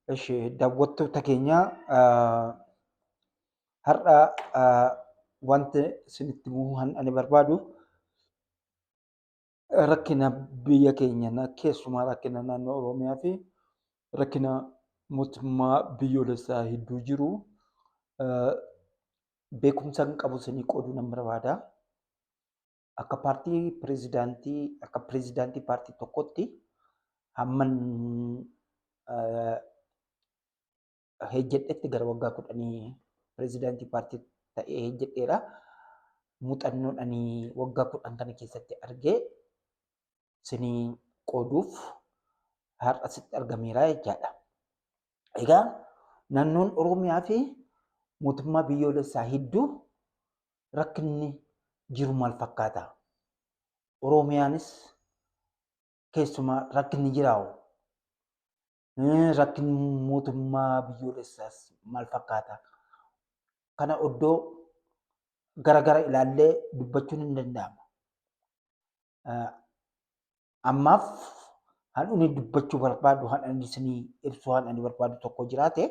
Daawwattoota keenya har'a wanti isinitti himuun ani barbaadu rakkina biyya keenya keessumaa rakkina naannoo Oromiyaa fi rakkina mootummaa biyyoolessaa hedduu jiru beekumsa hin qabu isinii qooduu nan barbaada. Akka pirezidaantii paartii tokkotti hamman hejjedhetti gara waggaa 10 pirezidaantii paartii ta'ee hejjedheera. Muuxannoon ani waggaa 10 kana keessatti argee isinii qooduuf har'a asitti argameera jechaadha. Egaa naannoon Oromiyaa fi mootummaa biyyoolessaa hedduu rakkinni jiru maal fakkaata? Oromiyaanis keessumaa rakkinni jiraa'u rakkinni mootummaa biyyoolessaas maal fakkaata? Kana iddoo garagara ilaallee dubbachuun hin danda'ama. Ammaaf ani dubbachuu barbaadu, ani isinii ibsuu ani barbaadu tokko jiraate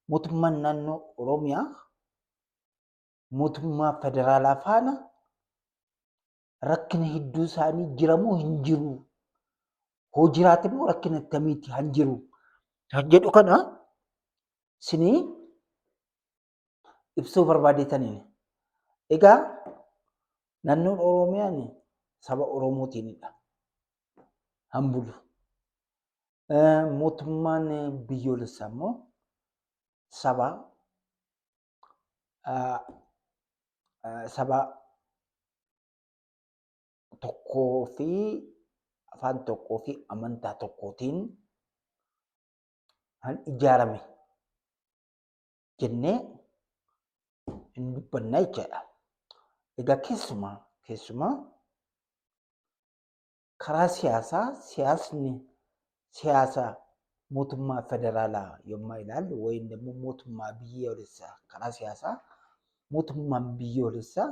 mootummaan naannoo Oromiyaa mootummaa federaalaa faana rakkina hedduu isaanii jiramoo hin jiru? Hoo jiraate immoo rakkina akkamiiti han jiru? Kan jedhu kana isinii ibsuu barbaadeetaniini. Egaa naannoon Oromiyaan saba Oromootiinidha. Hambulu. Mootummaan biyyoolessaa immoo saba tokkoo fi afaan tokkoo fi amantaa tokkootiin kan ijaarame jennee hin dubbannaa jechaadha. Egaa keessumaa karaa siyaasa mootummaa federaalaa yommuu ilaallu wayim immoo mootummaa biyyoolessaa karaa siyaasaa mootummaan biyyoolessaa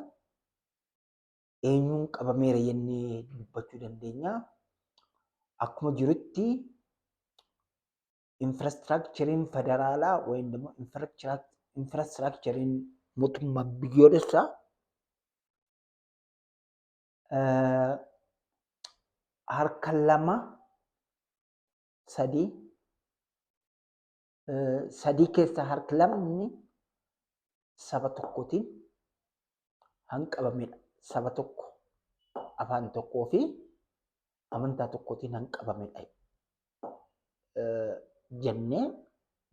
eenyuun qabameera jennee dubbachuu dandeenya. Akkuma jirutti infraastiraakchariin federaalaa wayim immoo infraastiraakchariin mootummaa biyyoolessaa harka 2-3 keessaa harka 2 saba tokkootiin hanqabamedha. Saba tokko afaan tokkoo fi amantaa tokkootiin hanqabamedha jennee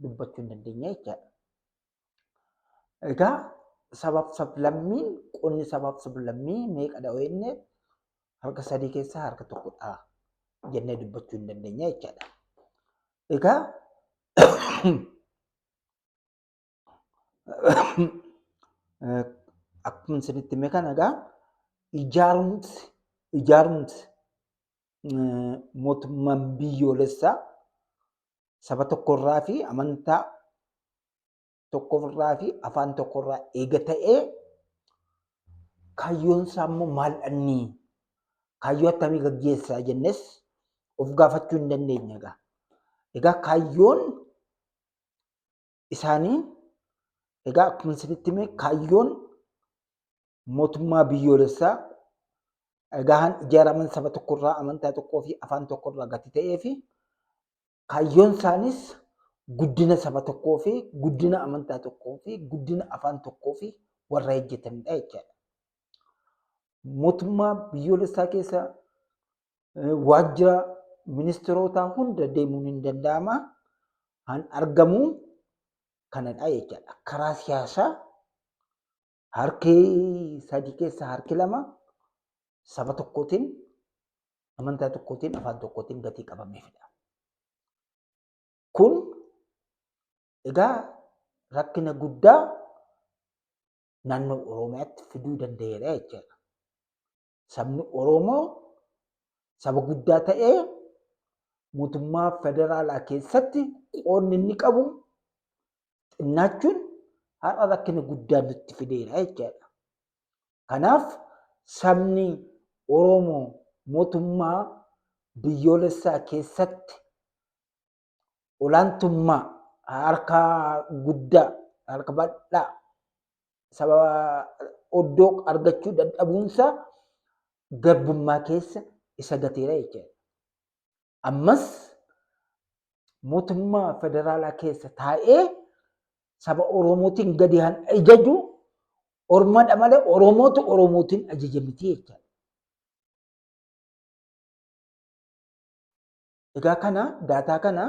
dubbachuu hin dandeenya jechaadha. Egaa sabaaf sablammiin qonni sabaaf sablammii meeqadha jennee harka 3 keessaa harka 1dha jennee dubbachuu hin dandeenya jechaadha. Egaa akkuma isinitti hime kana egaa ijaarumsi mootummaan biyyoolessaa saba tokkorraa fi amantaa tokkorraa fi afaan tokkorraa eega ta'ee kaayyoon isaa immoo maal inni? Kaayyoo akkamii gaggeessaa jennes of gaafachuu hin dandeenya. Egaa kaayyoon isaanii egaa akkuma isinitti hime kaayyoon mootummaa biyyoolessaa egaa ijaaraman saba tokkorraa amantaa tokkoo fi afaan tokkorraa gati ta'ee fi kaayyoon isaanis guddina saba tokkoo fi guddina amantaa tokkoo fi guddina afaan tokkoo fi warra hojjetanidha jechaadha. Mootummaa biyyoolessaa keessa waajjira ministeerotaa hunda deemuun hin danda'ama. Han argamu kanadha jechaadha. Karaa siyaasaa harki 3 keessaa harki 2 saba tokkootiin amantaa tokkootiin afaan tokkootiin gatii qabameefidha. Kun egaa rakkina guddaa naannoo Oromiyaatti fiduu danda'eera jechaadha. Sabni Oromoo saba guddaa ta'ee mootummaa federaalaa keessatti qoonni inni qabu xinnaachuun har'a rakkina guddaa nutti fideera jechaadha. Kanaaf sabni Oromoo mootummaa biyyoolessaa keessatti olaantummaa harka guddaa harka bal'aa saba oddoo argachuu dadhabuunsa garbummaa keessa isa gateera jechuudha. Ammas mootummaa federaalaa keessa taa'ee saba Oromootiin gadi han ajaju Ormadha malee Oromootu Oromootiin ajaja miti jechuudha. Egaa kana daataa kana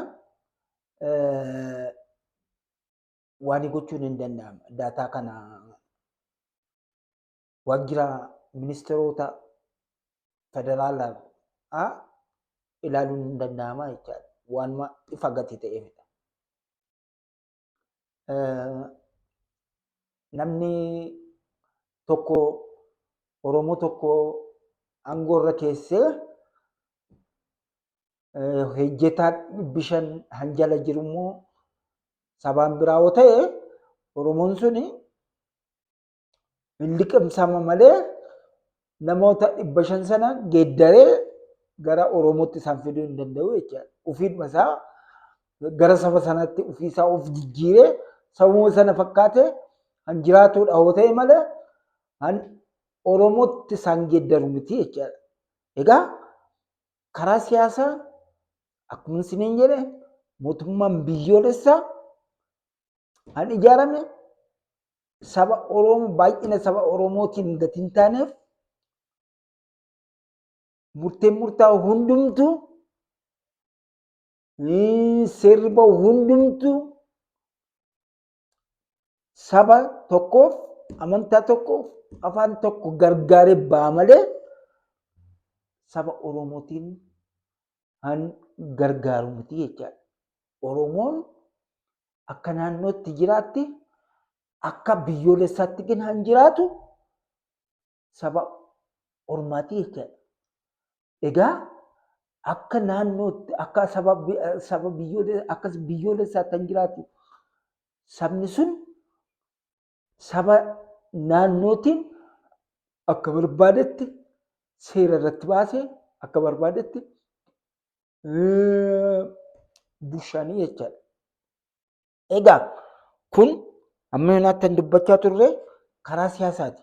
waan gochuun hin danda'amu. Daataa kana waajjira ministeerota federaalaa ilaaluun hin danda'ama jechuudha. Waanuma ifa gati ta'eefidha. Namni tokko Oromoo tokko aangoo irra keessee hojjetaa 500 hanjala jiru immoo sabaan biraa yoo ta'e Oromoon suni hin liqimsama malee namoota 500 sana geeddaree gara Oromootti isaan fiduu hin danda'u jechuudha. Ofiidhuma isaa gara saba sanatti ofiisaa of jijjiiree sabuma sana fakkaatee han jiraatudha yoo ta'e malee han Oromootti isaan geeddaru miti jechuudha. Egaa karaa siyaasaa akkuma isiniin jedhe mootummaan biyyoolessaa han ijaarame saba Oromoo baay'ina saba Oromootiin gati hin taaneef murteen murtaa'u hundumtuu seerri bahu hundumtuu saba tokkoof amantaa tokkoof afaan tokko gargaaree ba'a malee saba Oromootiin han gargaaru miti jechuudha. Oromoon akka naannootti jiraatti akka biyyoolessaatti han jiraatu saba Ormaati jechuudha. Egaa akka naannootti akka saba biyyoolessaatti han jiraatu sabni sun saba naannootiin akka barbaadetti seera irratti baasee akka barbaadetti bulchanii jechuudha. Egaa kun amma yonaatti kan dubbachaa turre karaa siyaasaati.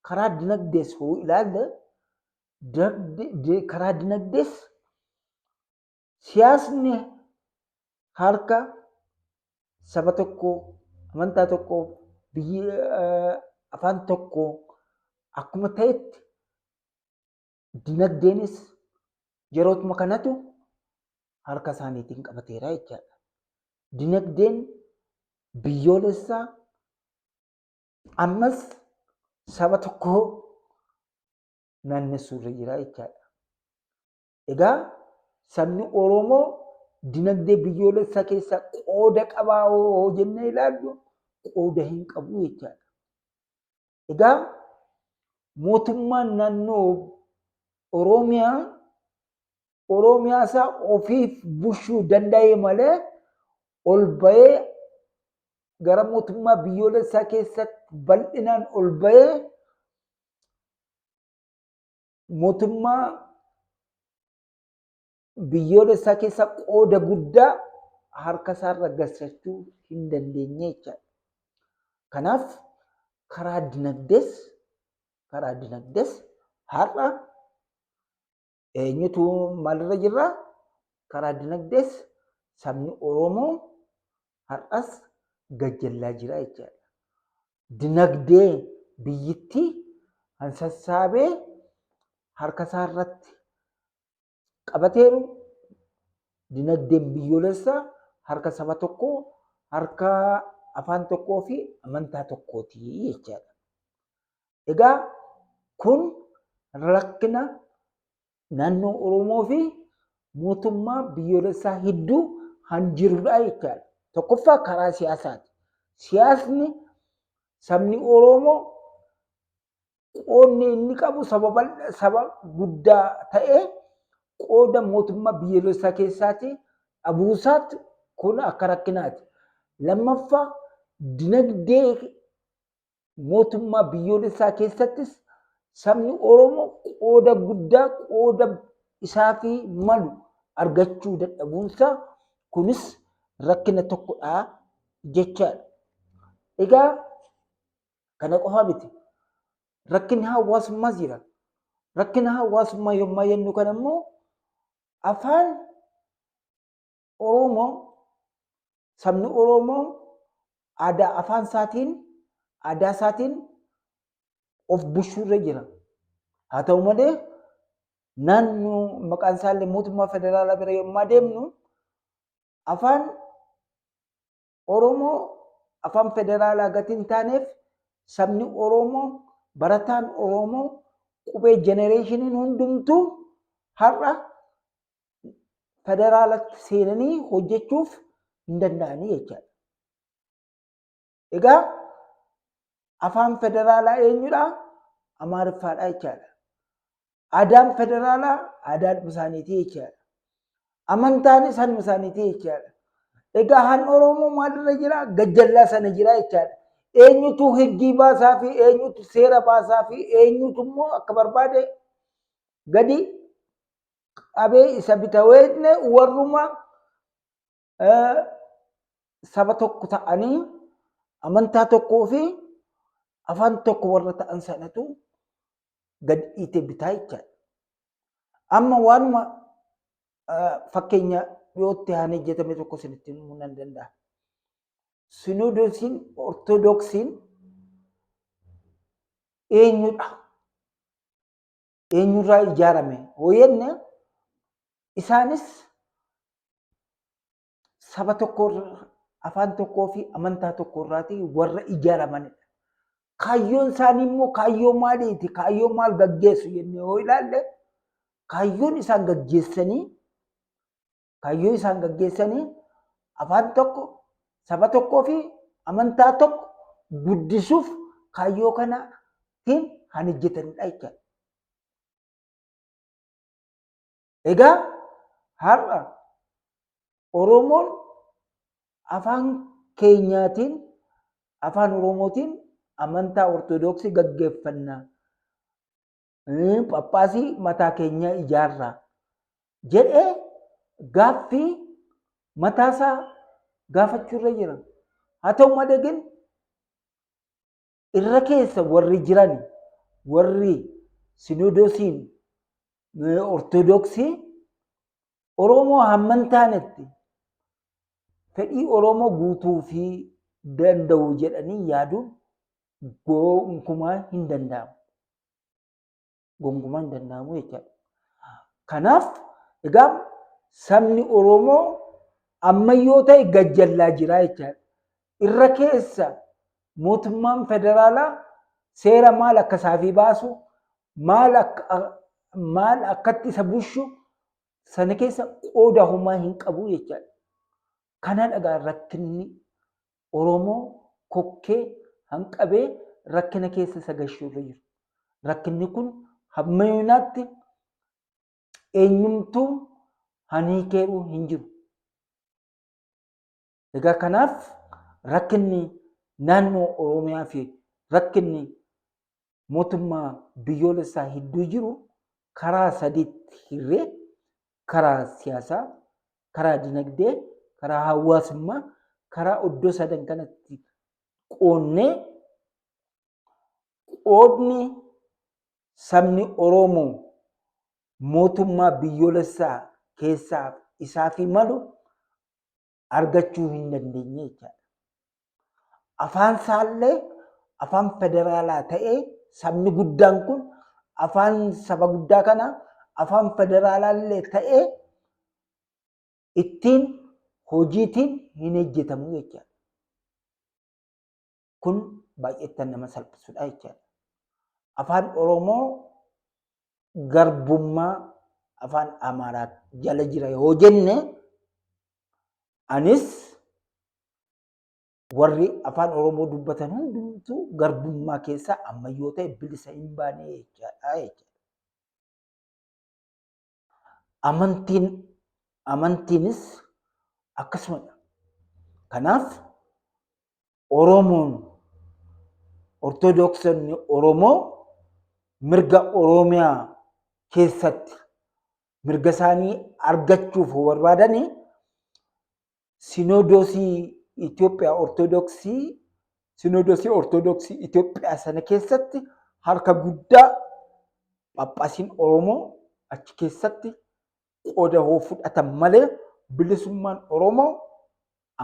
Karaa dinagdees hoo ilaalle karaa dinagdees siyaasni harka saba tokko amantaa tokko afaan tokko akkuma ta'etti dinagdeenis yerootuma kanatu harka isaaniitiin qabateera jechuudha. Dinagdeen biyyoolessaa ammas saba tokko naannessuu irra jira jechuudha. Egaa sabni Oromoo dinagdee biyyoolessaa keessaa qooda qabaa hoo jennee ilaallu qooda hin qabu jechuudha. Egaa mootummaan naannoo Oromiyaa isaa ofiif bulchuu danda'e malee ol bahee gara mootummaa biyyoolessaa keessatti bal'inaan ol bahee mootummaa biyyoolessaa keessaa qooda guddaa harka isaarra galchachuu hin dandeenye jechuudha. Kanaaf karaa dinagdees har'a eenyutu maalirra jirra? Karaa dinagdees sabni Oromoo har'as gajjallaa jira jechuudha. Dinagdee biyyittii han sassaabee harka isaarratti qabateeru dinagdeen biyyoolessaa harka saba tokkoo, harka afaan tokkoo fi amantaa tokkooti jechuudha. Egaa kun rakkina naannoo Oromoo fi mootummaa biyyoolessaa hedduu han jirudha jechuudha. Tokkoffaa karaa siyaasaati. Siyaasni sabni Oromoo qoodni inni qabu saba guddaa ta'ee qooda mootummaa biyyoolessaa keessaati abuusaatti kun akka rakkinaati. Lammaffaa dinagdee mootummaa biyyoolessaa keessattis sabni Oromoo qooda guddaa qooda isaa fi malu argachuu dadhabuunsa kunis rakkina tokkodha jechaadha. Egaa kana qofa miti. Rakkinni hawaasummaas jira. Rakkina hawaasummaa yommuu jennu kana immoo afaan Oromoo sabni Oromoo aadaa afaan isaatiin aadaa isaatiin of bushuurra jira. Haa ta'u malee naannoo maqaan isaallee mootummaa federaalaa bira yommuu deemnu afaan Oromoo afaan federaalaa gatii hin taaneef sabni Oromoo barataan Oromoo qubee jenereeshiniin hundumtuu har'a federaalatti seenanii hojjechuuf hin danda'anii jechaadha. Egaa afaan federaalaa eenyudha? Amaariffaadha jechaadha. Aadaan federaalaa aadaan isaaniitii jechaadha. Amantaan isaan isaaniitii jechaadha. Egaa han Oromoo maalirra jira? Gajjallaa sana jira jechaadha. Eenyutu higgii baasaa fi eenyutu seera baasaa fi eenyutu immoo akka barbaade gadi qabee isa bitawee warruma saba tokko ta'anii amantaa tokkoo fi afaan tokko warra ta'an sanatu gad dhiite bitaa jechaadha. Amma waanuma fakkeenya dhiyootti haan hojjetame tokko isinitti himuu nan danda'a. Sinoodosiin Ortodoksiin eenyudha? Eenyurraa ijaarame? Hooyenne isaanis saba tokkorraa afaan tokkoo fi amantaa tokkorraatii warra ijaaramanidha. Kaayyoon isaanii immoo kaayyoo maaliiti? Kaayyoo maal gaggeessu jennee yoo ilaalle kaayyoon isaan gaggeessanii afaan tokko saba tokkoo fi amantaa tokko guddisuuf kaayyoo kanaatiin kan hojjetanidha jechuudha. Egaa har'a Oromoon afaan keenyaatiin afaan Oromootiin amantaa Ortodoksii gaggeeffannaa. Phaaphaasii mataa keenyaa ijaarraa jedhee gaaffii mataasaa gaafachuurra jira. Haa ta'u malee irra keessa warri jiran warri Sinoodosiin Ortodoksii Oromoo hamman taanetti fedhii Oromoo guutuu fi danda'u jedhanii yaaduun gonkumaa hin danda'amu. Gonkumaa hin danda'amu jechaadha. Kanaaf egaa sabni Oromoo ammayyoo ta'e gajjallaa jira jechaadha. Irra keessa mootummaan federaalaa seera maal akka isaafii baasu maal akkatti isa bushu sana keessa qooda homaa hin qabu jechaadha. Kana dhagaa rakkinni Oromoo kokkee hanqabee rakkina keessa isa gashuurra jiru. Rakkinni kun hamma yoonaatti eenyumtuu hiikeeruu hin jiru. Egaa kanaaf rakkinni naannoo Oromiyaa fi rakkinni mootummaa biyyoolessaa hedduu jiru karaa sadiitti hirree karaa siyaasaa, karaa dinagdee, karaa hawaasummaa, karaa iddoo sadan kanatti qoonnee qoodni sabni Oromoo mootummaa biyyoolessaa keessaa isaafi malu argachuu hin dandeenye jechaadha. Afaan isaallee afaan federaalaa ta'ee sabni guddaan kun afaan saba guddaa kana afaan federaalaallee ta'ee ittiin hojiitiin hin hojjetamu jechaadha. Kun baay'eetti nama salphisudha jechaadha. Afaan Oromoo garbummaa afaan Amaaraa jala jira yoo jenne anis warri afaan Oromoo dubbatan hundumtuu garbummaa keessaa ammayyoo ta'e bilisa hin baane jechaadha. Amantiinis akkasumadha. Kanaaf Oromoon Ortodoksonni Oromoo mirga Oromiyaa keessatti mirga isaanii argachuuf barbaadanii Sinodoosii Itoophiyaa Ortodoksii Itoophiyaa sana keessatti harka guddaa Phaaphaasiin Oromoo achi keessatti qooda hoo fudhatan malee bilisummaan Oromoo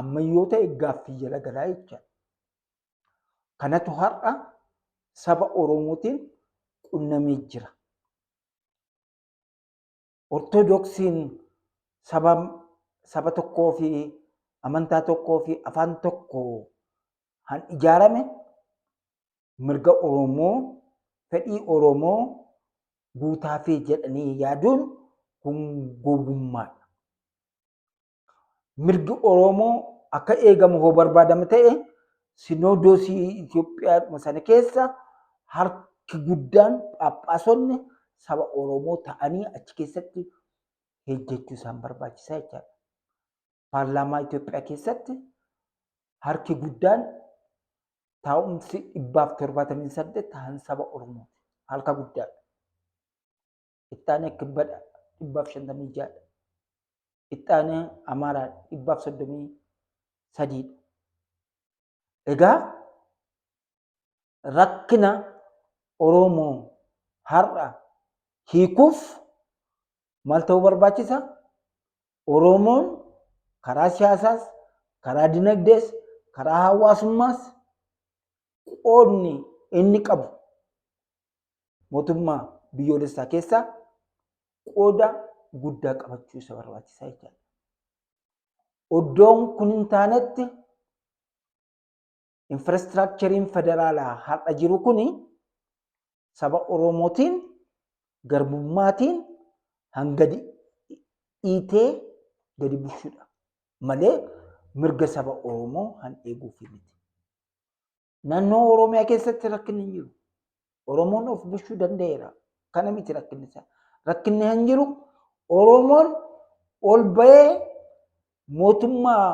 ammayyoo ta'e gaaffii jala galaa jechuudha. Kanatu har'a saba Oromootiin qunnamee jira. Ortodoksiin saba tokkoo fi amantaa tokkoo fi afaan tokko han ijaarame mirga Oromoo, fedhii Oromoo guutaa fi jedhanii yaaduun kun gowwummaadha. Mirgi Oromoo akka eegamu hoo barbaadame ta'e Sinodoosii Itoophiyaa sana keessa harki guddaan Phaaphaasonni saba Oromoo ta'anii achi keessatti hojjechuu isaan barbaachisaa jechaadha. Paarlaamaa Itoophiyaa keessatti harki guddaan taa'umsi 178 ta'an saba Oromoo harka guddaadha. Ittaanee Kibbadha 156. Ittaanee Amaaraa 133. Egaa rakkina Oromoo har'a hiikuuf maal ta'uu barbaachisa? Oromoon karaa siyaasaas, karaa dinagdees, karaa hawaasummaas qoodni inni qabu mootummaa biyyoolessaa keessaa qooda guddaa qabachuu isa barbaachisaa jechuudha. Iddoon kun hin taanetti infraastiraakchariin federaalaa har'a jiru kuni saba Oromootiin garbummaatiin hanga dhiitee gadi bushuudha malee mirga saba Oromoo han eeguuf miti. Naannoo Oromiyaa keessatti rakkinni hin jiru. Oromoon of bushuu danda'eera. Kana miti rakkinni isaa. Rakkinni hin jiru Oromoon ol bahee mootummaa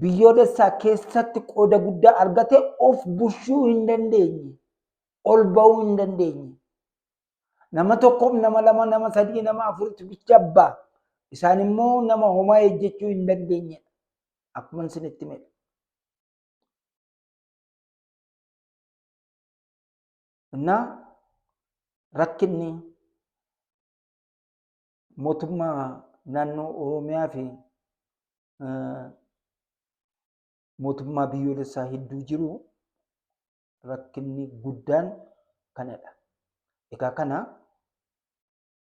biyyoolessaa keessatti qooda guddaa argate of bushuu hin dandeenye. Ol bahuu hin dandeenye. Nama tokkoof nama lama nama sadii nama afuritti bicha abbaa. Isaan immoo nama homaa ejjechuu hin dandeenye. Akkuma isinitti hime. Innaa rakkinni mootummaa naannoo Oromiyaa fi mootummaa biyyoolessaa hedduu jiru rakkinni guddaan kanadha. Egaa kana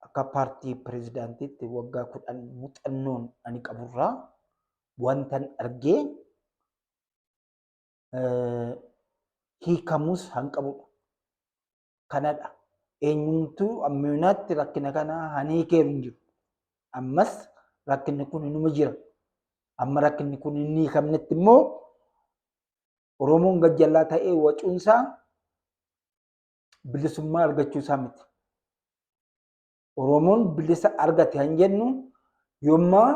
akka paartii pirezidaantiitti waggaa 10 muuxannoon ani qaburraa wantan argee hiikamuus hanqabudha. Kanadha. Eenyumtuu ammayyonaatti rakkina kana hiikeeru hin jiru. Ammas rakkinni kun inuma jira. Amma rakkinni kun hin hiikamnetti immoo Oromoon gajjallaa ta'ee wacuunsaa bilisummaa argachuusaa miti. Oromoon bilisa argate han jennu yoommaa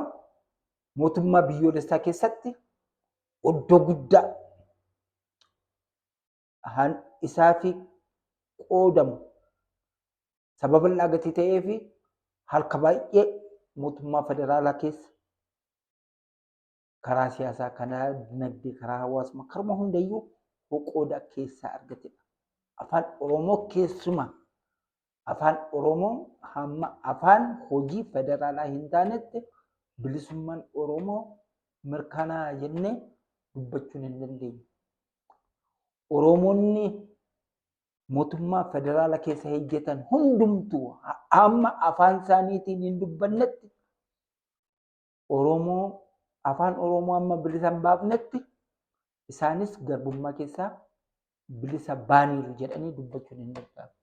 mootummaa biyyoolessaa keessatti iddoo guddaa han isaafi qoodamu sababa laagatii ta'ee fi harka baay'ee mootummaa federaalaa keessa karaa siyaasaa, karaa dinagdee, karaa hawaasummaa, karuma hundayyuu qooda keessaa argatedha. Afaan Oromoo keessuma afaan Oromoo hamma afaan hojii federaalaa hin taanetti bilisummaan Oromoo mirkanaa jennee dubbachuun hin dandeenye. Oromoonni mootummaa federaalaa keessa hojjetan hundumtuu amma afaan isaaniitiin hin dubbannetti Oromoo afaan Oromoo amma bilisa hin baafnetti isaanis garbummaa keessaa bilisa baaniiru jedhanii dubbachuun hin danda'amu.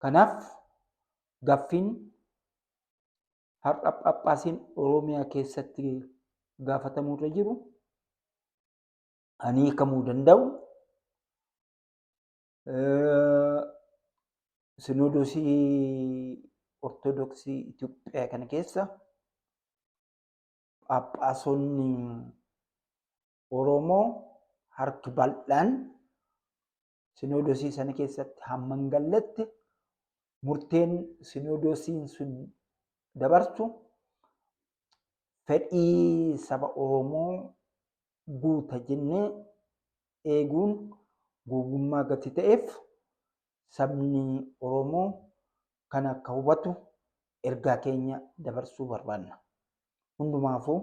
Kanaaf gaaffiin har'a Phaaphaasiin Oromiyaa keessatti gaafatamuu irra jiru hiikamuu danda'u. Sinodoosii Ortodoksii Itoophiyaa kana keessa Phaaphaasonni Oromoo harki bal'aan Sinodoosii sana keessatti hamma hin galletti murteen Sinodoosiin sun dabarsu fedhii saba Oromoo guuta jennee eeguun gowwummaa gati ta'eef sabni Oromoo kan akka hubatu ergaa keenya dabarsuu barbaanna. Hundumaafuu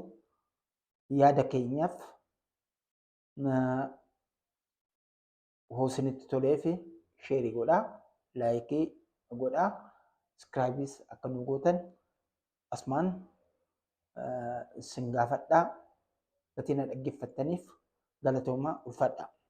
yaada keenyaaf hoo isinitti tolee fi sheerii godhaa, laayikii godhaa, sabiskiraayibiis akka nu gootan asumaan isin gaafadhaa. Gatii na dhaggeeffattaniif galatoomaa ulfaadhaa.